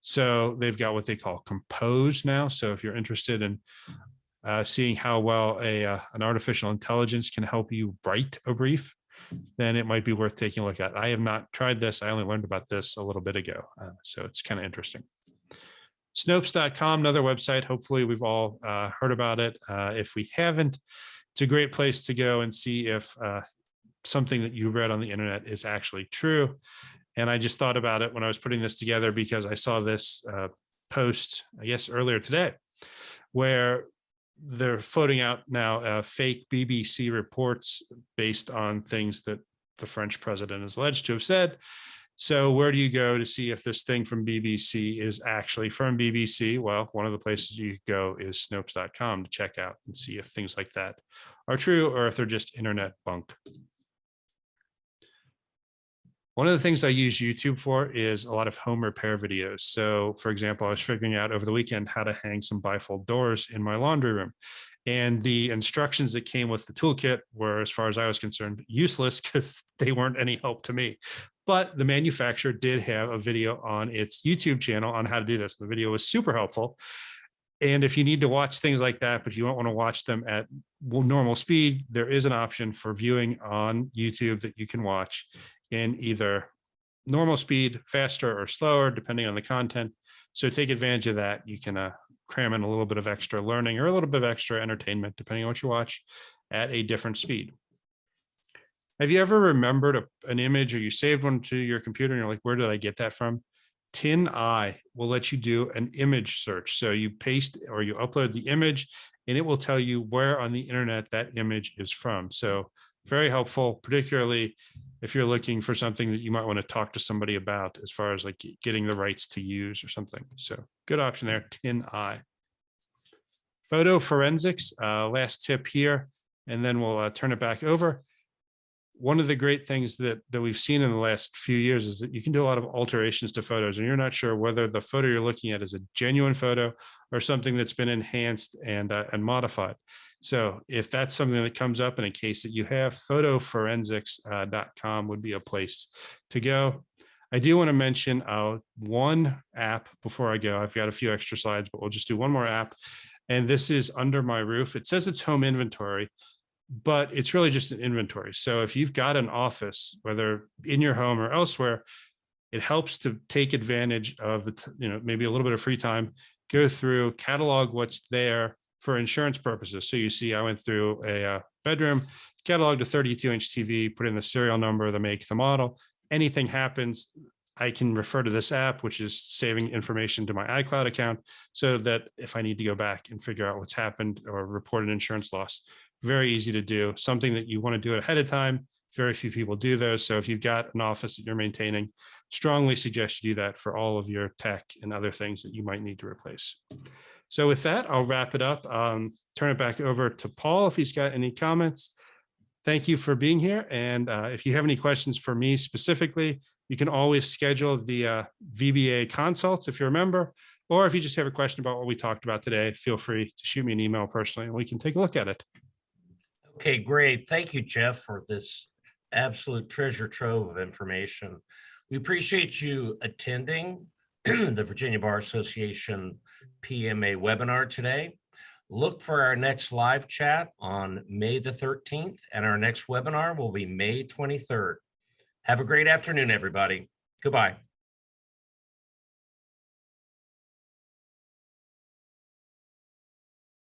So they've got what they call Compose now. So if you're interested in seeing how well an artificial intelligence can help you write a brief, then it might be worth taking a look at. I have not tried this. I only learned about this a little bit ago. So it's kind of interesting. Snopes.com, another website. Hopefully we've all heard about it. If we haven't, it's a great place to go and see if something that you read on the internet is actually true. And I just thought about it when I was putting this together, because I saw this post, I guess, earlier today, where they're floating out now fake BBC reports based on things that the French president is alleged to have said. So where do you go to see if this thing from BBC is actually from BBC? Well, one of the places you go is Snopes.com to check out and see if things like that are true or if they're just internet bunk. One of the things I use YouTube for is a lot of home repair videos. So for example, I was figuring out over the weekend how to hang some bifold doors in my laundry room. And the instructions that came with the toolkit were, as far as I was concerned, useless because they weren't any help to me. But the manufacturer did have a video on its YouTube channel on how to do this. The video was super helpful. And if you need to watch things like that, but you don't want to watch them at normal speed, there is an option for viewing on YouTube that you can watch in either normal speed, faster or slower, depending on the content. So take advantage of that. You can cram in a little bit of extra learning or a little bit of extra entertainment, depending on what you watch, at a different speed. Have you ever remembered an image or you saved one to your computer and you're like, where did I get that from? TinEye will let you do an image search. So you paste or you upload the image and it will tell you where on the internet that image is from. So very helpful, particularly if you're looking for something that you might want to talk to somebody about as far as like getting the rights to use or something. So good option there, TinEye. Photo forensics, last tip here, and then we'll turn it back over. One of the great things that we've seen in the last few years is that you can do a lot of alterations to photos and you're not sure whether the photo you're looking at is a genuine photo or something that's been enhanced and modified. So if that's something that comes up in a case that you have, photoforensics.com would be a place to go. I do want to mention one app before I go. I've got a few extra slides, but we'll just do one more app. And this is Under My Roof. It says it's home inventory, but it's really just an inventory. So if you've got an office, whether in your home or elsewhere, it helps to take advantage of maybe a little bit of free time, go through, catalog what's there for insurance purposes. So you see, I went through a bedroom, cataloged a 32-inch TV, put in the serial number, the make, the model. Anything happens, I can refer to this app, which is saving information to my iCloud account, so that if I need to go back and figure out what's happened or report an insurance loss, very easy to do. Something that you want to do ahead of time. Very few people do those. So if you've got an office that you're maintaining, strongly suggest you do that for all of your tech and other things that you might need to replace. So with that, I'll wrap it up. Turn it back over to Paul if he's got any comments. Thank you for being here. And if you have any questions for me specifically, you can always schedule the VBA consults if you're a member, or if you just have a question about what we talked about today, feel free to shoot me an email personally and we can take a look at it. Okay, great. Thank you, Jeff, for this absolute treasure trove of information. We appreciate you attending the Virginia Bar Association PMA webinar today. Look for our next live chat on May the 13th, and our next webinar will be May 23rd. Have a great afternoon, everybody. Goodbye.